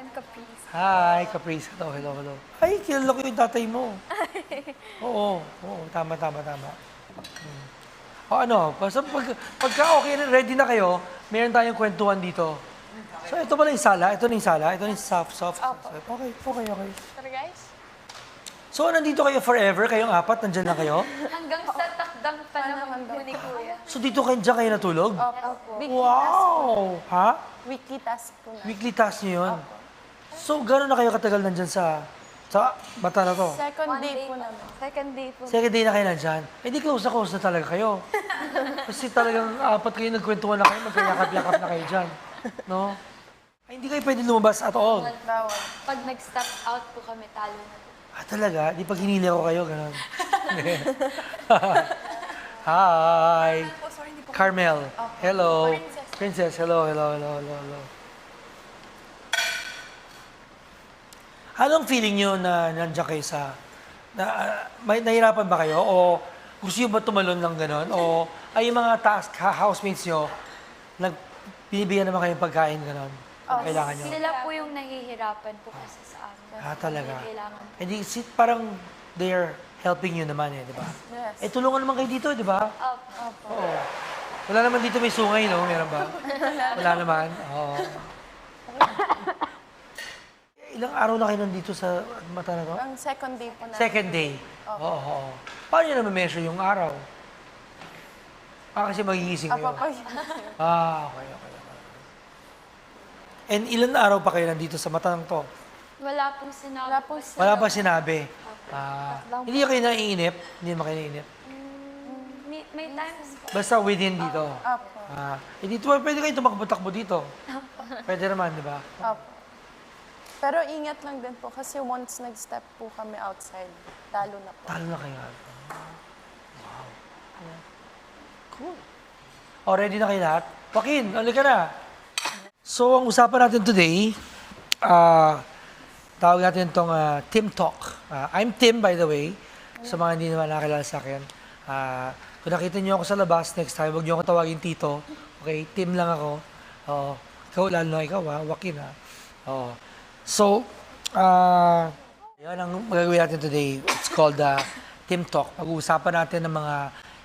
I'm Caprice. Hi, Caprice. Hello, hello, hello. Ay, kilala ko yung tatay mo. Oo, tama. Hmm. O ano, basta pagka okay, ready na kayo, meron tayong kwentuhan dito. So, ito pala yung sala. Ito na yung sala. Ito na yung soft. Okay. Tara guys. So, nandito kayo forever? Kayong apat? Nandyan na kayo? Hanggang sa takdang panahon po ni Kuya. So, dito kayo dyan kayo natulog? Opo. Wow! Ha? Weekly task po na. Weekly task nyo yun? So, gano'n na kayo katagal nandyan sa bata na to? Second day po naman. Second day po. Second day na kayo nandyan. Eh di close na talaga kayo. Kasi talagang apat kayo nagkwentuhan na kayo, magkayakap-yakap na kayo dyan. No? Ay, hindi kayo pwede lumabas at all. Bawal. Pag nag-step out po kami, talo na po. Ah, talaga? Di pag hinili ako kayo, gano'n. Hi! Carmel. Hello. Princess, hello. Anong feeling nyo na nandiyan kayo sa... may nahirapan ba kayo? O gusto nyo ba tumalon lang gano'n? O ay yung mga housemates nyo, binibigyan naman kayong pagkain gano'n? Kailangan nyo? Sila po yung nahihirapan po kasi sa amin. Ah, talaga? Kailangan po. Eh di, parang they're helping you naman di ba? Yes. Eh tulungan naman kayo dito, di ba? Opo. Oo. Wala naman dito may sungay, no? Meron ba? Wala naman? Oo. Ilang araw na kayo nandito sa mata na to? Ang second day po namin. Second day? Oo. Paano nyo naman measure yung araw? Kasi magigising kayo. Pag Okay. And ilan araw pa kayo nandito sa mata ng to? Wala pong sinabi. Wala po Wala pa sinabi. Lang Hindi kayo naiinip? Hindi naman kayo naiinip? May times po. Basta within dito. Opo. Dito, pwede kayo tumakbo-takbo dito. Pwede naman, di ba? Opo. Pero ingat lang din po kasi once nag-step po kami outside, talo na po. Talo na kayo. Wow. Cool. O, ready na kayo lahat? Joaquin, ulit ka na. So, ang usapan natin today, tawag natin itong Tim Talk. I'm Tim, by the way. Sa mga hindi naman nakakilala sa akin. Kung nakita niyo ako sa labas, next time, huwag niyo ako tawagin Tito. Okay? Tim lang ako. Ikaw, lalo na ikaw, Joaquin, So, yan ang magagawin natin today. It's called Tim Talk. Pag-uusapan natin ng mga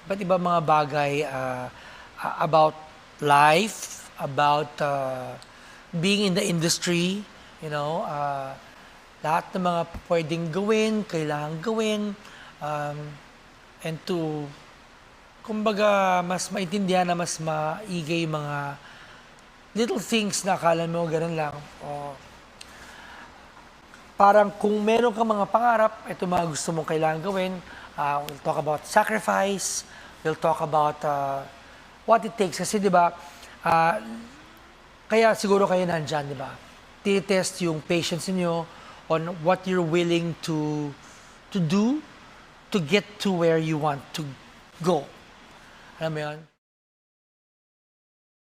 iba't ibang mga bagay about life, about being in the industry, you know, lahat ng mga pwedeng gawin, kailangan gawin, and to, kumbaga, mas maintindihan na mas maigay yung mga little things na akala mo, ganun lang. Parang kung meron kang mga pangarap, ito mga gusto mong kailangan gawin, we'll talk about sacrifice, we'll talk about what it takes. Kasi di ba, kaya siguro kayo nandyan, di ba? Titest yung patience niyo on what you're willing to do to get to where you want to go. Alam mo yun?